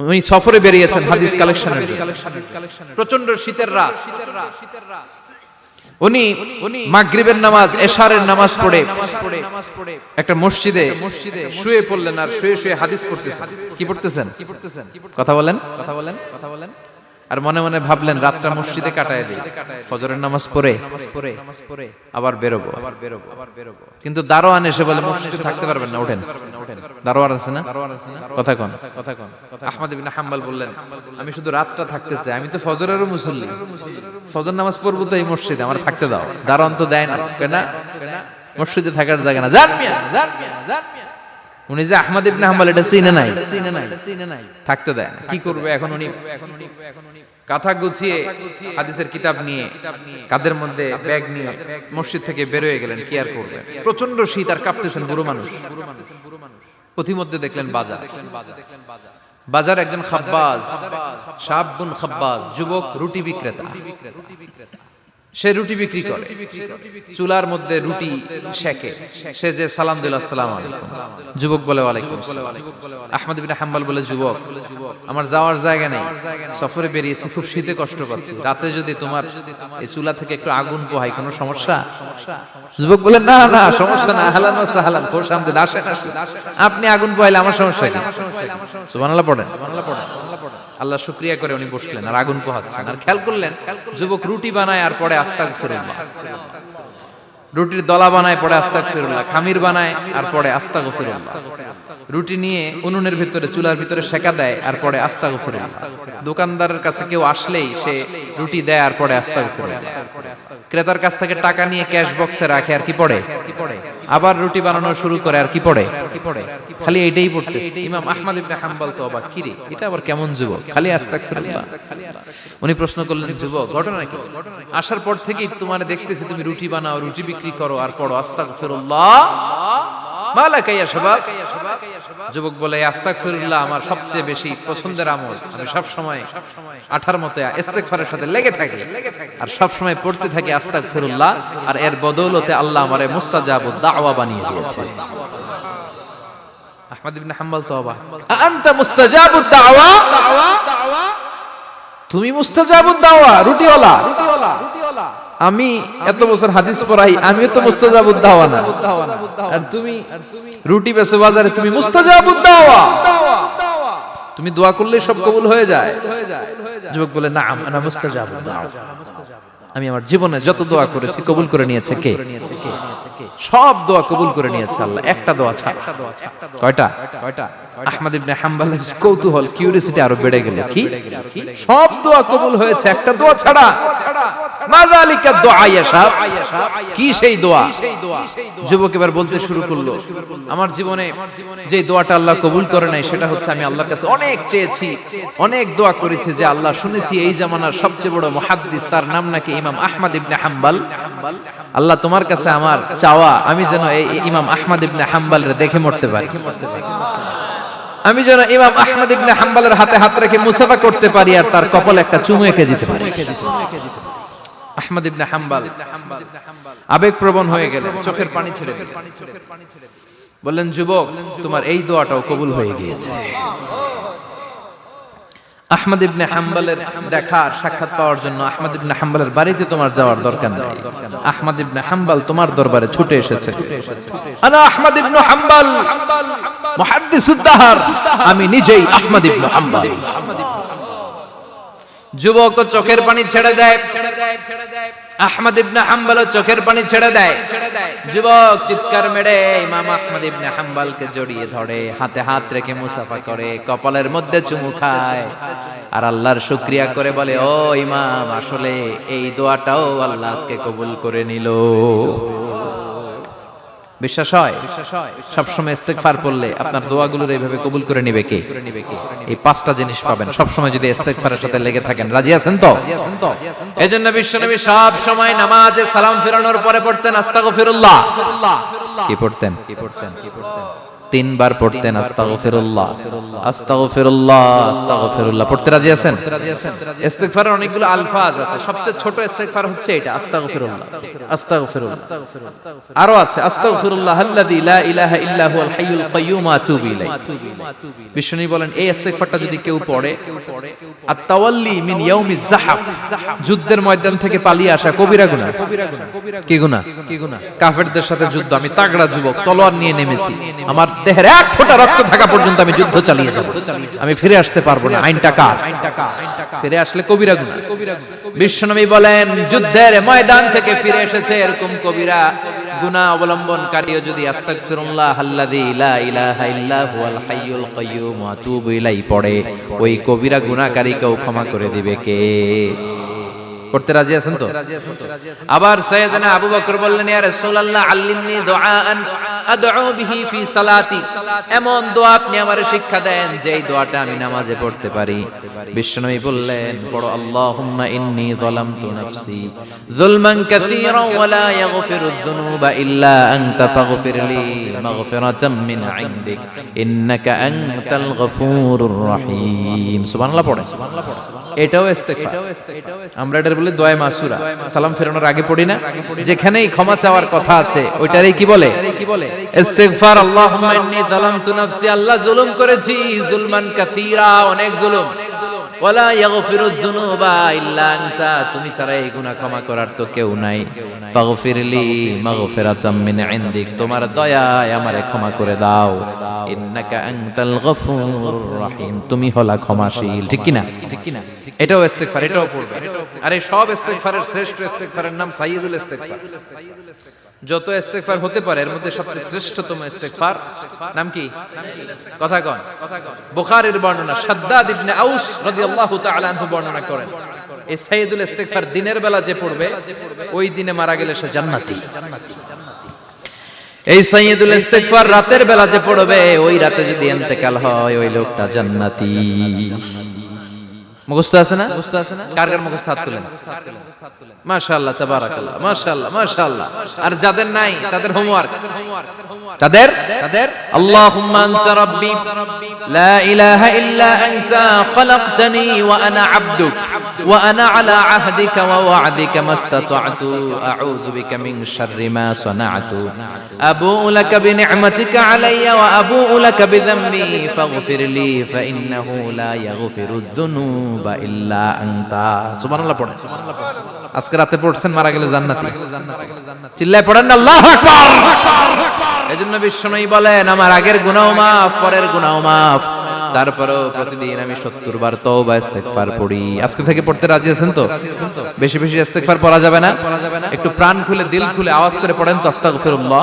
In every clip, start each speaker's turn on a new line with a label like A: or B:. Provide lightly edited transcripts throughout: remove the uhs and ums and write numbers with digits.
A: উনি সফরে বেরিয়েছেন হাদিস কালেকশনের জন্য। প্রচন্ড শীতের রাত, উনি মাগরিবের নামাজ, এশারের নামাজ পড়ে একটা মসজিদে শুয়ে পড়লেন, আর শুয়ে শুয়ে হাদিস পড়তেছেন। কি পড়তেছেন? কথা বলেন। আর মনে মনে ভাবলেন রাতটা মসজিদে কাটায় দিই, ফজরের নামাজ পড়ে আবার বেরোবো। কিন্তু দারোয়ান এসে বলে মসজিদে থাকতে পারবেন না, ওঠেন। দারোয়ান আছে না? কথা কন। আহমদ ইবনে হাম্বল বললেন, আমি শুধু রাতটা থাকতে চাই, আমি তো ফজরেরও মুসল্লি, ফজর নামাজ পড়বো তো এই মসজিদে, আমার থাকতে দাও। দারোয়ান তো দেয় না, কেনা মসজিদে থাকার জায়গা না, যান মিয়া। উনি যে আহমদ ইবনে হাম্বল এটা চিনে নাই, থাকতে দেয় না। কি করবে এখন? উনি কাঁথা গুছিয়ে হাদিসের কিতাব নিয়ে কাঁধের মধ্যে ব্যাগ নিয়ে মসজিদ থেকে বের হয়ে গেলেন। কি আর করবেন, প্রচন্ড শীত, আর কাঁপতেছেন বুড়ো মানুষ। পথিমধ্যে দেখলেন বাজার একজন খাব্বাজ, শাবুন খাব্বাজ, যুবক রুটি বিক্রেতা। সে রুটি বিক্রি করে, চুলার মধ্যে রুটি সেকে। সে যে সালাম দিল, আসসালামু আলাইকুম। যুবক বলে ওয়ালাইকুম আসসালাম। আহমদ ইবনে হাম্বল বলে, যুবক আমার যাওয়ার জায়গা নেই, সফরে বেরিয়েছি, খুব শীতে কষ্ট পাচ্ছি, রাতে যদি তোমার এই চুলা থেকে একটু আগুন পোহাই কোনো সমস্যা? যুবক বলে, না না সমস্যা না, আহলান ওয়া সাহলান, খোশামদেদ, আসেন। আপনি আগুন পোহাইলে আমার সমস্যা কি? সুবহানাল্লাহ পড়েন। আল্লাহ শুকরিয়া করে উনি বসলেন আর আগুন পোহাচ্ছেন। আর খেয়াল করলেন যুবক রুটি বানায় আর পরে আস্তাগফিরুল্লাহ, রুটির দলা বানায় পরে আস্তাগফিরুল্লাহ, খামির বানায় আর পরে আস্তাগফিরুল্লাহ, রুটি নিয়ে উনুনের ভিতরে চুলার ভিতরে সেকা দেয় আর পরে আস্তাগফিরুল্লাহ। দোকানদারের কাছে কেউ আসলেই সে রুটি দেয় আর পরে আস্তাগফিরুল্লাহ। ক্রেতার কাছ থেকে টাকা নিয়ে ক্যাশ বক্সে রাখে আর কি পড়ে, আবার রুটি বানানো শুরু করে আর কি পড়ে, খালি এইটাই পড়তেছে। ইমাম আহমদ ইবনে হাম্বল তো অবাক, কি রে এটা আবার কেমন যুবক, খালি আস্তাগফিরুল্লাহ। উনি প্রশ্ন করলেন, যুবক ঘটনা কি? আসার পর থেকেই তোমারে দেখতেছি তুমি রুটি বানাও, রুটি বিক্রি করো আর পড়ো আস্তাগফিরুল্লাহ, মালাকা ইয়া শাবাব। যুবক বলে, আস্তাগফিরুল্লাহ আমার সবচেয়ে বেশি পছন্দের আমল, আমি সব সময় আঠার মতো ইস্তেগফারের সাথে লেগে থাকি আর সব সময় পড়তে থাকি আস্তাগফিরুল্লাহ, আর এর বদৌলতে আল্লাহ আমারে মুস্তাজাবুদ দাওয়া বানিয়ে দিয়েছে। আহমদ ইবনে হাম্বল তওবা, আনতা মুস্তাজাবুদ দাওয়া, তুমি মুস্তাজাবুদ দাওয়া, রুটিওয়ালা। আমি এত বছর হাদিস পড়াই, আমি তো মুস্তাজাবুদ দাওয়া না, আর তুমি রুটি বেচো বাজারে, তুমি মুস্তাজাবুদ দাওয়া, তুমি দোয়া করলে সব কবুল হয়ে যায়। যুবক বলে, না আনা মুস্তাজাবুদ দাওয়া, আমি আমার জীবনে যত দোয়া করেছি কবুল করে নিয়েছে কে? সব দোয়া কবুল করে নিয়েছে আল্লাহ, একটা দোয়া ছাড়া। কয়টা? আহমদ ইবনে হাম্বলের কৌতূহল, কিউরিওসিটি আরো বেড়ে গেল। কি? সব দোয়া কবুল হয়েছে, একটা দোয়া ছাড়া। মাযালিকা দুআ ইয়া শাব, কি সেই দোয়া? যুবক এবার বলতে শুরু করলো, আমার জীবনে যে দোয়াটা আল্লাহ কবুল করে নাই সেটা হচ্ছে আমি আল্লাহর কাছে অনেক চেয়েছি, অনেক দোয়া করেছি যে আল্লাহ শুনেছি এই জামানার সবচেয়ে বড় মুহাদ্দিস, তার নাম নাকি ইমাম আহমদ ইবনে হাম্বল। আল্লাহ তোমার কাছে আমার চাওয়া, আমি যেন এই ইমাম আহমদ ইবনে হাম্বলরে দেখে মরতে পারি, আমি যেন ইমাম আহমদ ইবনে হাম্বলের হাতে হাত রেখে মুসাফা করতে পারি আর তার কপালে একটা চুমু এঁকে দিতে পারি। আহমদ ইবনে হাম্বল আবেগপ্রবণ হয়ে গেলেন, চোখের পানি ছেড়ে দিলেন, বললেন, যুবক তোমার এই দোয়াটাও কবুল হয়ে গিয়েছে। আহমদ ইবনে হাম্বলের দেখার সাক্ষাৎ পাওয়ার জন্য আহমদ ইবনে হাম্বলের বাড়িতে তোমার যাওয়ার দরকার নেই, আহমদ ইবনে হাম্বল তোমার দরবারে ছুটে এসেছে। আনা আহমদ ইবনে হাম্বল মুহাদ্দিসুদ দাহর, আমি নিজেই আহমদ ইবনে হাম্বল। যুবক চোখের পানি ছেড়ে দেয়, আহমদ ইবনে হাম্বল চোখের পানি ছেড়ে দেয়। যুবক চিৎকার মেরে ইমাম আহমদ ইবনে হাম্বলকে জড়িয়ে ধরে, হাতে হাত রেখে মুসাফা করে, কপালের মধ্যে চুমু খায় আর আল্লাহর শুকরিয়া করে বলে, ও ইমাম, আসলে এই দোয়াটাও আল্লাহ আজকে কবুল করে নিল। বিশ্বাস হয়? সবসময় ইস্তেগফার পড়লে আপনার দোয়াগুলোর এইভাবে কবুল করে নিবে কে? এই পাঁচটা জিনিস পাবেন সবসময় যদি ইস্তেগফারের সাথে লেগে থাকেন। রাজি আছেন তো? এজন্য বিশ্বনবী সব সময় নামাজে সালাম ফেরানোর পরে পড়তেন আস্তাগফিরুল্লাহ। কি পড়তেন? তিনবার পড়তেন আস্তাগফিরুল্লাহ আস্তাগফিরুল্লাহ আস্তাগফিরুল্লাহ। পড়তে রাজি আছেন? ইস্তিগফারের অনেকগুলো আলফাজ আছে, সবচেয়ে ছোট ইস্তিগফার হচ্ছে এটা, আস্তাগফিরুল্লাহ আস্তাগফিরুল্লাহ। আরো আছে আস্তাগফিরুল্লাহ আল্লাযী লা ইলাহা ইল্লা হুয়াল হাইয়ুল কাইয়্যুম ওয়া আতুবু ইলাইহি। বিষ্ণু বলেন এই ইস্তিগফারটা যদি কেউ পড়ে, আত-তাওয়াল্লি মিন ইয়াউমিজ যাহাফ, যুদ্ধের ময়দান থেকে পালিয়ে আসা কবিরা গুনাহ। কি গুনাহ? কাফেরদের সাথে যুদ্ধ, আমি তাগড়া যুবক, তলোয়ার নিয়ে নেমেছি, আমার দেহের এক ফোঁটা রক্ত থাকা পর্যন্ত আমি যুদ্ধ চালিয়ে যাব, আমি ফিরে আসতে পারবো না, আইনটা কার? ফিরে আসলে কবিরা গুনাহ। বিশ্বনবী বলেন যুদ্ধের ময়দান থেকে ফিরে এসেছে এরকম কবিরা গুনাহ অবলম্বনকারীও যদি আস্তাগফিরুল্লাহ আল্লাযী লা ইলাহা ইল্লা হুয়াল হাইয়ুল কাইয়্যুম ওয়া আতুবু ইলাইহি পড়ে, ওই কবিরা গুনাহকারীকেও ক্ষমা করে দিবে কে? পড়তে রাজি আছেন তো? আবার সাইয়েদনা আবু বকর বললেন, ইয়া রাসূলুল্লাহ আল্লিমনি দুআআন আদউ বিহি ফি সালাতি, এমন দোয়া আপনি আমারে শিক্ষা দেন যে এই দোয়াটা আমি নামাজে পড়তে পারি। বিশ্বনবী বললেন, পড়ো আল্লাহুম্মা ইন্নী যালামতু নাফসি যুলমান কাসীরান ওয়া লা ইয়াগফিরুয যুনুবা ইল্লা আনতা ফাগফিরলি মাগফিরাতাম মিন ইনদিক ইন্নাকা আনতাল গফুরুর রহিম। সুবহানাল্লাহ পড়ে, এটাও ইস্তিগফার। আমরা এটার বলে দোয়া মাসুরা, সালাম ফেরানোর আগে পড়ি না? যেখানেই ক্ষমা চাওয়ার কথা আছে ওইটারই কি বলে? ইস্তিগফার। আল্লাহুম্মা ইন্নী যালামতু নাফসি, আল্লাহ জুলুম করেছি, যুলমান কাসীরা, অনেক জুলুম, ওয়ালা ইয়াগফিরুয যুনুবা ইল্লা আনতা, তুমি ছাড়া এই গুনাহ ক্ষমা করার তো কেউ নাই। ফাগফিরলি মাগফিরাতাম মিন ইনদিক, তোমার দয়ায় আমারে ক্ষমা করে দাও। ইন্নাকা আনতাল গফুরুর রহিম, তুমি হলা ক্ষমাশীল। ঠিক কি না? এটাও ইস্তিগফার, এটাও পড়বে। আর এই সব ইস্তিগফারের শ্রেষ্ঠ ইস্তিগফারের নাম সাইয়্যিদুল ইস্তিগফার। যত ইস্তিগফার হতে পারে এর মধ্যে সবচেয়ে শ্রেষ্ঠতম ইস্তিগফার নাম কি? কথা কন। বুখারীর বর্ণনা, শাদ্দাদ ইবনে আউস রাদিয়াল্লাহু তাআলা আনহু বর্ণনা করেন, এই সাইয়্যিদুল ইস্তিগফার দিনের বেলা যে পড়বে ওই দিনে মারা গেলে সে জান্নাতি। এই সাইয়্যিদুল ইস্তিগফার রাতের বেলা যে পড়বে ওই রাতে যদি ইন্তেকাল হয় ওই লোকটা জান্নাতি। মুখস্থ আছে না? কার কার মুখস্থ? হাত তুলেন। মাশাআল্লাহ, তাবারাকাল্লাহ, মাশাআল্লাহ, মাশাআল্লাহ। আর যাদের নাই তাদের হোমওয়ার্ক, তাদের আল্লাহুম্মা আনতা রাব্বি লা ইলাহা ইল্লা আনতা খালাকতানি ওয়া আনা আবদুক ওয়া আনা আলা আহদিকা ওয়া ওয়া'দিকা মাস্তাতা'তু আউযু বিকা মিন শাররি মা সানা'তু আবু'ু লাকা বিনি'মাতিকা আলাইয়া ওয়া আবু'ু লাকা বিযামবি ফাগফিরলি ফা ইন্নাহু লা ইয়াগফিরুয যুনুবা ইল্লা আনতা। সুবহানাল্লাহ পড়েন। আজকে রাতে পড়ছেন, মারা গেলে জান্নাতি। চিল্লায় পড়েন না আল্লাহু আকবার। এজন্য বিশ্বনবী বলেন, আমার আগের গুনাহ মাফ, পরের গুনাহ মাফ, তারপরেও প্রতিদিন আমি 70 বার তওবা ইস্তিগফার পড়ি। আজকে থেকে পড়তে রাজি আছেন তো? বেশি বেশি ইস্তিগফার পড়া যাবে না? একটু প্রাণ খুলে, দিল খুলে আওয়াজ করে পড়েন তো আস্তাগফিরুল্লাহ।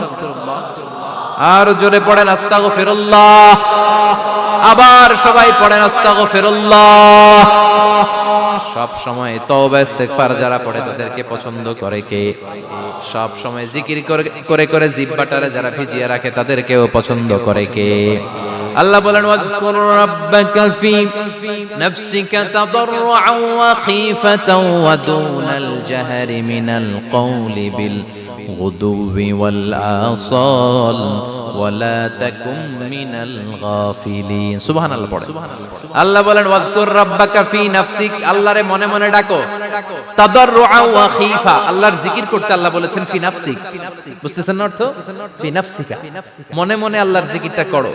A: আর জোরে পড়েন আস্তাগফিরুল্লাহ। আবার সবাই পড়েন আস্তাগফিরুল্লাহ। সব সময় তওবা ইস্তিগফার যারা পড়ে তাদেরকে পছন্দ করে কে? সব সময় জিকির করে করে জিহ্বাটারে যারা ভিজিয়ে রাখে তাদেরকেও পছন্দ করে কে? আল্লাহ বলেন, ওয়াজকুর রাব্বাকা ফি নাফসিকা তাদাররুআন ওয়া খীফাতান ওয়া দুনাল জাহরি মিনাল কওলি বিল গুদুবি ওয়াল আসাল ওয়ালা তাকুম মিনাল গাফিলিন। সুবহানাল্লাহ পড়ে। আল্লাহ বলেন, ওয়াজকুর রাব্বাকা ফি নাফসিক, আল্লাহরে মনে মনে ডাকো। তাদাররুআ ওয়া খীফা, আল্লাহর জিকির করতে আল্লাহ বলেছেন ফি নাফসিক। বুঝতেছেন না অর্থ? ফি নাফসিকা, মনে মনে আল্লাহর জিকিরটা করো।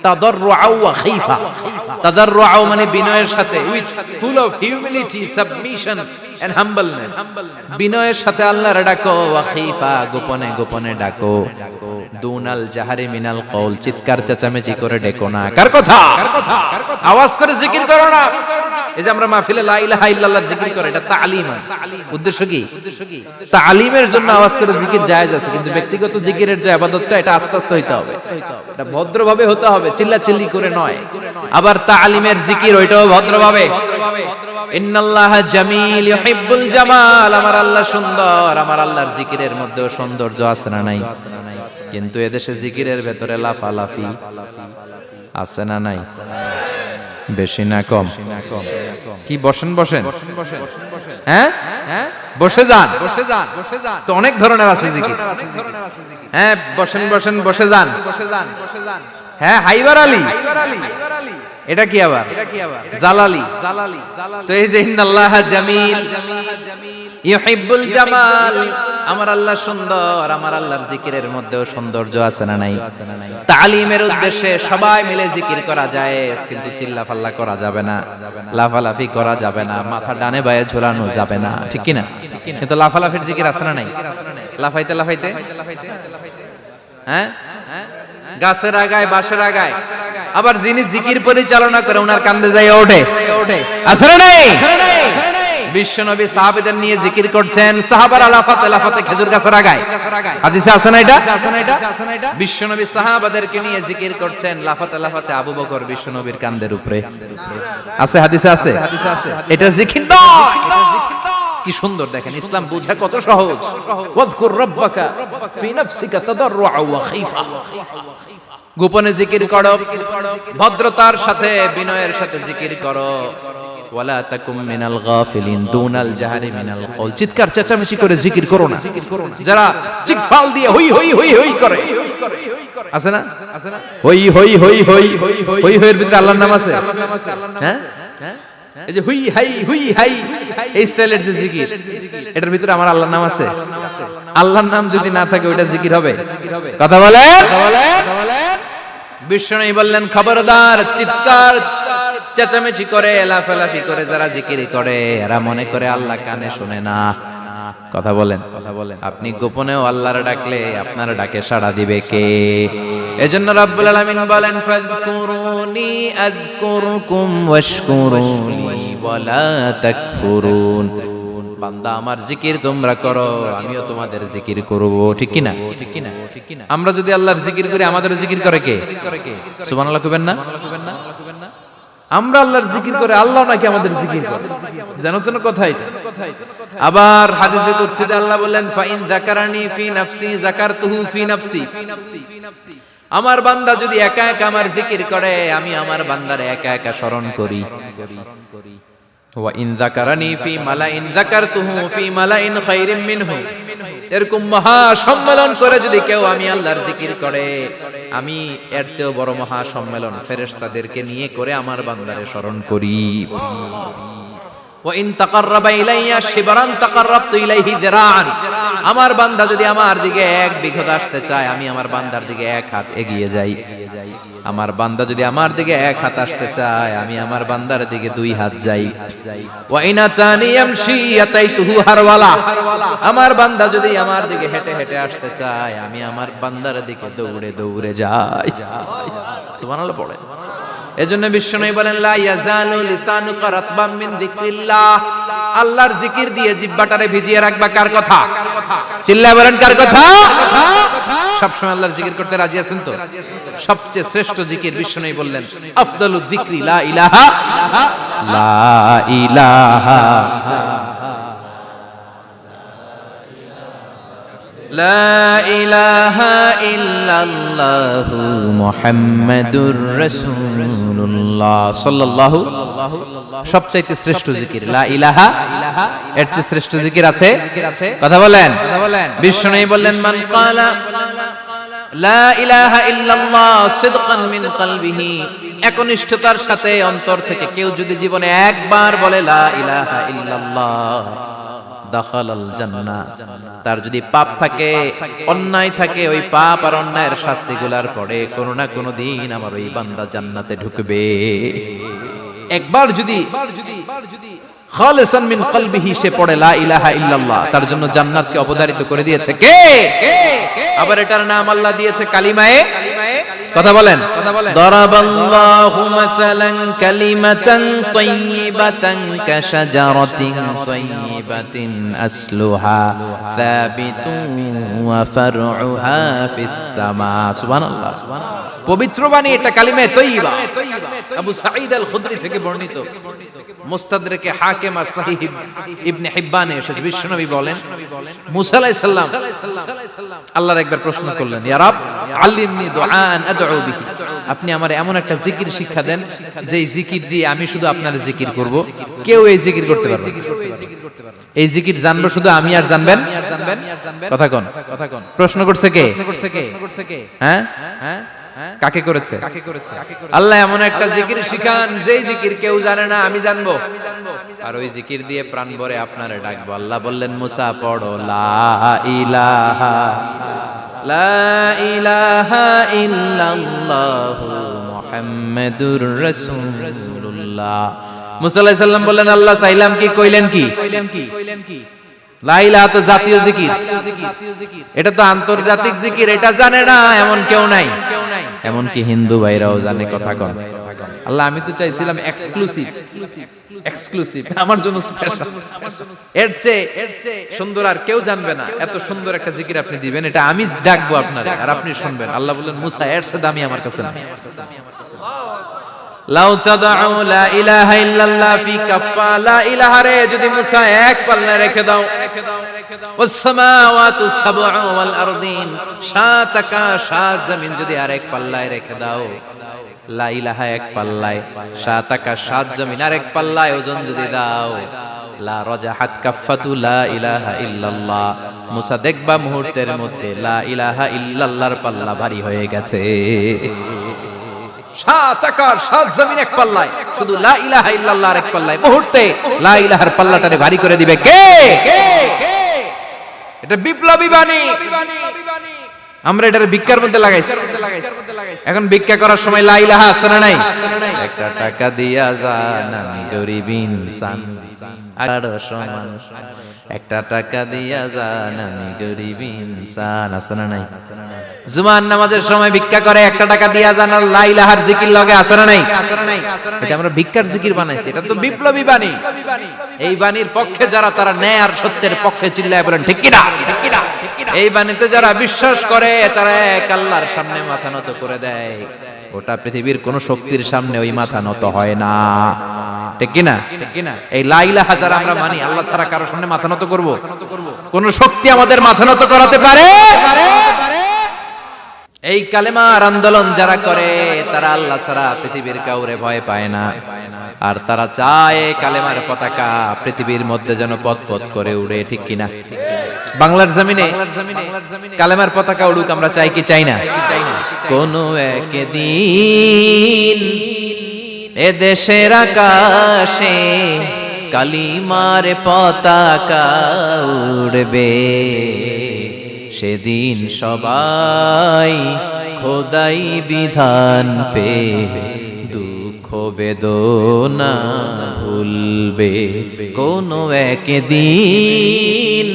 A: তাদাররুআ ওয়া খীফা, তাদাররুআ মানে বিনয়ের সাথে, with full of humility, submission and humbleness, বিনয়ের সাথে আল্লাহরে ডাকো। ওয়া খীফা, গোপনে গোপনে ডাকো। দুনাল জাহারি মিনাল কওল, চিৎকার চেঁচামেচি করে ডেকো না। কার কথা? আওয়াজ করে জিকির করো না। এই যে আমরা মাহফিলে লা ইলাহা ইল্লাল্লাহ জিকির করে, এটা তালিম। উদ্দেশ্য কি? তালিমের জন্য আওয়াজ করে জিকির জায়েজ আছে, কিন্তু ব্যক্তিগত জিকিরের যে ইবাদতটা এটা আস্তে আস্তে হইতে হবে, এটা ভদ্রভাবে হতে হবে, চিল্লাচিল্লি করে নয়। আবার তালিমের জিকির ওইটাও ভদ্রভাবে। ইন্নাল্লাহা জামিল ইউহিব্বুল জামাল, আমার আল্লাহ সুন্দর, আমার আল্লাহর জিকিরের মধ্যেও সৌন্দর্য আছে না নাই? কিন্তু এদেশে জিকিরের ভেতরে লাফালাফি আছে না নাই? বেশি না কম? কি বসেন বসেন, হ্যাঁ বসে যান, তো অনেক ধরনের আছে জিকির। হ্যাঁ বসেন বসেন, বসে যান। হ্যাঁ, হাইবার আলী। এটা কি আবার জালালি। তো এই যে ইন্নাল্লাহা জামিল ইউহিব্বুল জামাল, আমার আল্লাহ সুন্দর, আমার আল্লাহর জিকিরের মধ্যেও সৌন্দর্য আছে না নাই? তালিমের উদ্দেশ্যে সবাই মিলে জিকির করা যায়, কিন্তু চিল্লাফাল্লা করা যাবে না, লাফালাফি করা যাবে না, মাথা ডানে বায়ে ঝোলানো যাবে না, ঠিক কি না? কিন্তু লাফালাফির জিকির আছে না নাই? লাফাইতে লাফাইতে, হ্যাঁ, গাছের আগায় বাঁশের আগায়, আবার যিনি জিকির পরিচালনা করে ওনার কান্দে যায় ওঠে, আছে না নাই? বিশ্বনবী সাহাবীদের নিয়ে জিকির করছেন, সাহাবারা লাফাতে লাফাতে খেজুর গাছের আগায়, হাদিসে আছে না এটা? বিশ্বনবী সাহাবাদেরকে নিয়ে জিকির করছেন, লাফাতে লাফাতে আবু বকর বিশ্বনবীর কান্দের উপরে, আছে হাদিসে আছে। এটা জিকির নয়। কি সুন্দর দেখেন, ইসলাম বুঝা কত সহজ। ওয়াজকুর রাব্বাকা ফি নাফসিকা তাদাররুআ ওয়া খাইফা, গোপনে জিকির করো, ভদ্রতার সাথে বিনয়ের সাথে জিকির করো। ওয়ালা তাকুম মিনাল গাফিলিন দুনাল জাহরি মিনাল কওল, চিৎকার চেঁচামেচি করে জিকির করো না। যারা চিকফাল দিয়ে হই হই হই হই করে, আছে না? হই হই হই হই হই হইয়ের ভিতরে আল্লাহর নাম আছে, হ্যাঁ, এই যে হুই হাই হুই হাই এই স্টাইলের যে জিকির, এটার ভিতরে আমার আল্লাহর নাম আছে। আল্লাহর নাম যদি না থাকে ওটা জিকির হবে? কথা বলেন। বিষ্ণু বললেন, খবরদার, চিৎকার চেঁচামেচি করে লাফালাফি করে যারা জিকির করে এরা মনে করে আল্লাহ কানে শুনে না। কথা বলেন। আপনি গোপনেও আল্লাহর ডাকলে আপনার ডাকে সাড়া দিবে কে? এজন্য রাব্বুল আলামিন বলেন, ফাযকুরুনি আযকুরকুম ওয়াশকুরুনি ওয়ালা তাকফুরুন। বান্দা আমার জিকির তোমরা করো, আমিও তোমাদের জিকির করব, ঠিক কি না? আমরা যদি আল্লাহর জিকির করি আমাদেরও জিকির করে কে? সুবহানাল্লাহ কইবেন না? আমরা আল্লাহর জিকির করে আল্লাহ নাকি আমাদের জিকির করে, জানো তো না কথা এটা? আবার হাদিসে কুদসিতে আল্লাহ বলেন, ফাইন যাকারানি ফি নাফসি যাকারতুহু ফি নাফসি, আমার বান্দা যদি একা একা আমার জিকির করে আমি আমার বান্দারে একা একা স্মরণ করি। ওয়া ইন যাকারানি ফি মালাইন যাকারতুহু ফি মালাইন খায়রিম মিনহু, এরকম মহা সম্মেলন করে যদি কেউ আমি আল্লাহর জিকির করে, আমি এর চেয়েও বড় মহা সম্মেলন ফেরেশতাদেরকে নিয়ে করে আমার বান্দারে স্মরণ করি। ওয়া ইন তাকাররাবা ইলাইয়া শিবরান তাকাররাবতু ইলাইহি যিরাআন, আমার বান্দা যদি আমার দিকে এক বিঘত আসতে চায় আমি আমার বান্দার দিকে এক হাত এগিয়ে যাই। আমার বান্দা যদি আমার দিকে এক হাত আসতে চায় আমি আমার বান্দার দিকে দুই হাত যাই। ওয়া ইন আতানি ইয়ামশি আতাইতুহু হারওয়ালা, আমার বান্দা যদি আমার দিকে হেঁটে হেঁটে আসতে চায় আমি আমার বান্দার দিকে দৌড়ে দৌড়ে যাই। সুবহানাল্লাহ পড়ে। এজন্য বিশ্বনবী বলেন, লা ইয়াজালু লিসানুকা রাতবাম মিন যিকরিল্লাহ, আল্লাহর জিকির দিয়ে জিহ্বাটারে ভিজিয়ে রাখবা। কার কথা? চিল্লায় বলেন কার কথা? সব সময় আল্লাহর জিকির করতে রাজি আছেন তো? সবচেয়ে শ্রেষ্ঠ জিকির বিশ্বনবী বললেন, আফদালুয যিকরি লা ইলাহা লা ইলাহা ইল্লাল্লাহু মুহাম্মাদুর রাসূলুল্লাহ সাল্লাল্লাহু, সবচাইতে শ্রেষ্ঠ জিকির লা ইলাহা, এর চেয়ে শ্রেষ্ঠ জিকির আছে? কথা বলেন। বিশ্বনবী বললেন, মান ক্বালা লা ইলাহা ইল্লাল্লাহ সিদকান মিন কলবিহি, একনিষ্ঠতার সাথে অন্তর থেকে কেউ যদি জীবনে একবার বলে লা ইলাহা ইল্লাল্লাহ দাখালাল জান্নাহ, তার যদি পাপ থাকে অন্যায় থাকে ওই পাপ আর অন্যায়ের শাস্তিগুলার পরে কোনো না কোনো দিন আমার ওই বান্দা জান্নাতে ঢুকবে। একবার যদি খালিসান মিন কলবিহি সে পড়ে লা ইলাহা ইল্লাল্লাহ, তার জন্য জান্নাতকে অবধারিত করে দিয়েছে কে? আবার এটার নাম আল্লাহ দিয়েছে কালিমায়ে, কথা বলেন। দারাবাল্লাহু মাসালান কালিমাতান তাইয়িবাতান কাশাজারাতিন তাইয়িবাতিন আসলুহা সাবিতুন ওয়া ফারউহা ফিস সামা। সুবহানাল্লাহ। পবিত্র বাণী এটা কালিমায়ে তাইয়িবা। আবু সাঈদ আল খুদরি থেকে বর্ণিত, মুস্তাদরাকে হাকিম আর সহিহ ইবনে হিব্বানে এসেছে, বিশ্বনবী বলেন, মুসা আলাইহিস সালাম আল্লাহর একবার প্রশ্ন করলেন, ইয়া রাব আল্লিমনি দুআআন আদউ বিহি, আপনি আমারে এমন একটা জিকির শিক্ষা দেন যে জিকির দিয়ে আমি শুধু আপনার জিকির করব, কেউ এই জিকির করতে পারবে না। এই জিকির জানবো শুধু আমি আর জানবেন। কথা কোন? প্রশ্ন করছে কে? হ্যাঁ, কাকে করেছে? আল্লাহ এমন একটা জিকির শিখান যেই জিকির কেউ জানে না, আমি জানবো, আর ওই জিকির দিয়ে প্রাণ ভরে আপনারে ডাকবো। আল্লাহ বললেন মুসা পড়ো লা ইলাহা ইল্লাল্লাহু মুহাম্মাদুর রাসূলুল্লাহ। মুসা আলাইহিস সালাম বললেন আল্লাহ চাইলাম কি, কইলেন কি? লা ইলাহা তো জাতীয় জিকির, এটা তো আন্তর্জাতিক জিকির, এটা জানে না এমন কেউ নাই, এমনকি হিন্দু ভাইরাও জানে। কথা কন আল্লাহ, আমি তো চাইছিলাম এক্সক্লুসিভ আমার জন্য স্পেশাল, এর চেয়ে সুন্দর আর কেউ জানবে না, এত সুন্দর একটা জিকির আপনি দিবেন, এটা আমি ডাকবো আপনারে আর আপনি শুনবেন। আল্লাহ বললেন মুসা এর চেয়ে দামি আমার কাছে না। লাউ তাদউ লা ইলাহা ইল্লাল্লাহ ফি কাফা, লা ইলাহা রে যদি মুসা এক পাল্লায় রেখে দাও, ওয়াস সামাওয়াতু সাবউ ওয়াল আরদিন, সাত আকাশ সাত জমিন যদি আরেক পাল্লায় রেখে দাও, লা ইলাহা এক পাল্লায়, সাত আকাশ সাত জমিন আরেক পাল্লায় ওজন যদি দাও, লা রাজাহাত কাফাতু লা ইলাহা ইল্লাল্লাহ, মুসা দেখবা মুহূর্তের মধ্যে লা ইলাহা ইল্লাল্লাহর পাল্লা ভারী হয়ে গেছে। সাত আকাশ সাত জমিন এক পাল্লায়, শুধু লা ইলাহা ইল্লাল্লাহ এক পাল্লায়, মুহূর্তে লা ইলাহার পাল্লাটারে ভারী করে দিবে কে? এটা বিপ্লবী বাণী। আমরা এটার ভিক্ষার মধ্যে লাগাইছি, এখন ভিক্ষা করার সময় লা ইলাহা আছে না নাই? একটা টাকা দিয়া যান আমি গরিব ইনসান, আর সমান একটা টাকা দিয়া যান আমি গরিব ইনসান, আছে না নাই? জুমার নামাজের সময় ভিক্ষা করে একটা টাকা দিয়া যান আর লা ইলাহার জিকির লগে, আছে না নাই? এটা আমরা ভিক্ষার জিকির বানাইছি, এটা তো বিপ্লবী বাণী। এই বাণীর পক্ষে যারা, তারা ন্যায় আর সত্যের পক্ষে চিল্লায় বলেন ঠিক কিনা? এই বাণীতে যারা বিশ্বাস করে তারা এক আল্লাহর সামনে মাথা নত করে দেয়, গোটা পৃথিবীর কোন শক্তির সামনে ওই মাথা নত হয় না, ঠিক কিনা? এই লা ইলাহা যারা আমরা মানি, আল্লাহ ছাড়া কারো সামনে মাথা নত করব? কোন শক্তি আমাদের মাথা নত করাতে পারে? এই কালেমার আন্দোলন যারা করে তারা আল্লাহ ছাড়া পৃথিবীর কাউরে ভয় পায় না, আর তারা চায় কালেমার পতাকা পৃথিবীর মধ্যে যেন পথ করে উড়ে, ঠিক কিনা? বাংলার জমিনে কালেমার পতাকা উড়ুক, আমরা চাই কি চাই না? কোন একদিন এ দেশের আকাশে কালিমার পতাকা উড়বে, সেদিন সবাই খোদাই বিধান পে দুঃখ বেদনা ভুলবে। কোন একদিন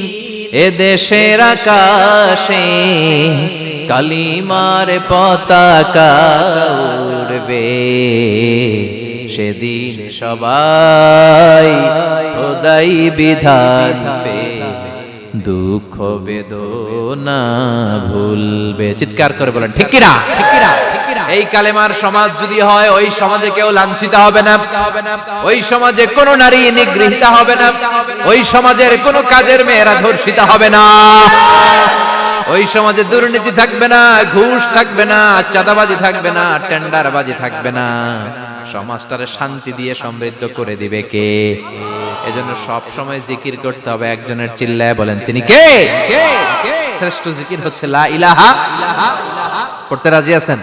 A: এ দেশের আকাশে কালিমার পতাকা উড়বে, সেদিন সবাই খোদাই বিধান পে দুঃখ বেদনা ভুলবে। চিৎকার করে বলেন ঠিক কিনা? এই কালেমার সমাজ যদি হয়, ওই সমাজে কেউ লাঞ্ছিত হবে না, ওই সমাজে কোন নারী নিগৃহীত হবে না, ওই সমাজের কোন কাজের মেয়েরা ধর্ষিত হবে না, ওই সমাজে দুর্নীতি থাকবে না, ঘুষ থাকবে না, চাঁদাবাজি থাকবে না, টেন্ডারবাজি থাকবে না। সমাজটারে শান্তি দিয়ে সমৃদ্ধ করে দিবে কে? এজন্য সব সময় জিকির করতে হবে একজনের, চিল্লায় বলেন তিনি কে? শ্রেষ্ঠ জিকির হচ্ছে লা ইলাহা। করতে রাজি আছেন?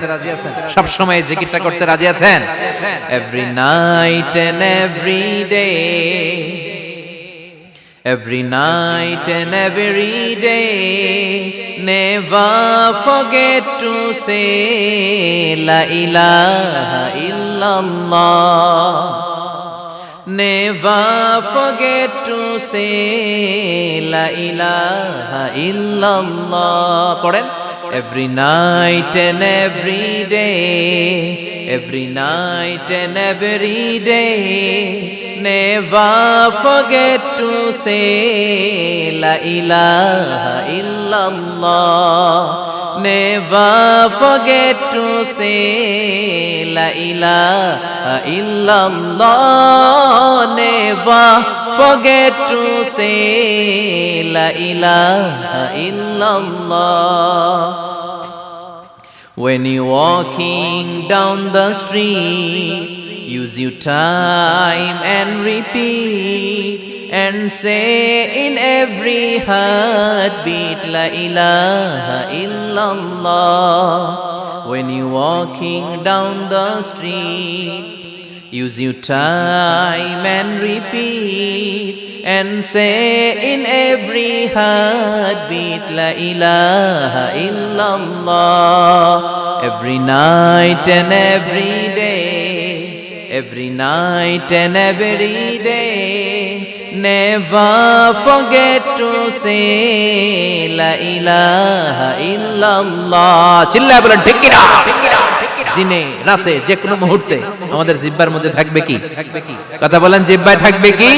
A: সব সময় জিকিরটা করতে রাজি আছেন? Every night and every day, every night and every day, never forget to say la ilaha illallah, never forget to say la ilaha illallah. পড়েন, every night and every day, every night and every day, never forget to say la ilaha illallah, never forget to say la ilaha illallah, never forget to say la ilaha illallah. When you're walking down the street, use your time and repeat and say in every heartbeat la ilaha illallah. when you walking down the street, use your time and repeat and say in every heartbeat, La ilaha illallah. Every night and every day, every night and every day, never forget to say La ilaha illallah. চিল্লায় বলেন ঠিক কিনা? দিনে রাতে যে কোনো মুহূর্তে আমাদের জিহ্বার মধ্যে থাকবে কি? কথা বলেন, জিহ্বায় থাকবে কি?